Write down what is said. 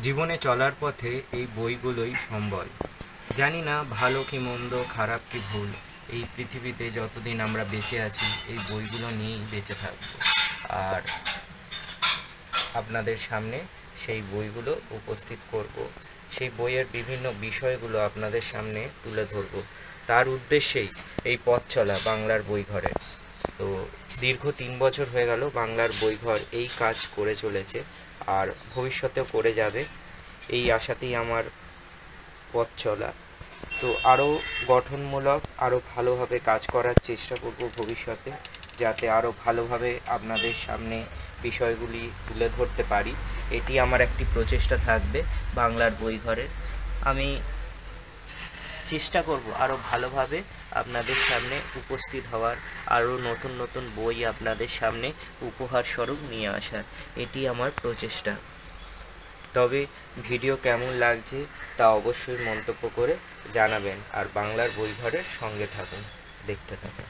জীবনে চলার পথে এই বইগুলোই সম্বল। জানি না ভালো কি মন্দ, খারাপ কি ভুল, এই পৃথিবীতে যতদিন আমরা বেঁচে আছি এই বইগুলো নিয়েই বেঁচে থাকব। আর আপনাদের সামনে সেই বইগুলো উপস্থিত করব, সেই বইয়ের বিভিন্ন বিষয়গুলো আপনাদের সামনে তুলে ধরব। তার উদ্দেশ্যেই এই পথ চলা বাংলার বইঘরে। তো দীর্ঘ 3 বছর হয়ে গেল বাংলার বইঘর এই কাজ করে চলেছে, আর ভবিষ্যতেও করে যাবে, এই আশাতেই আমার পথ চলা। তো আরও গঠনমূলক, আরও ভালোভাবে কাজ করার চেষ্টা করব ভবিষ্যতে, যাতে আরও ভালোভাবে আপনাদের সামনে বিষয়গুলি তুলে ধরতে পারি। এটি আমার একটি প্রচেষ্টা থাকবে বাংলার বইঘরের। আমি চেষ্টা করব আরও ভালোভাবে আপনাদের সামনে উপস্থিত হওয়ার, আরও নতুন নতুন বই আপনাদের সামনে উপহার স্বরূপ নিয়ে আসার। এটি আমার প্রচেষ্টা। তবে ভিডিও কেমন লাগছে তা অবশ্যই মন্তব্য করে জানাবেন, আর বাংলার বইঘরের সঙ্গে থাকুন, দেখতে থাকুন।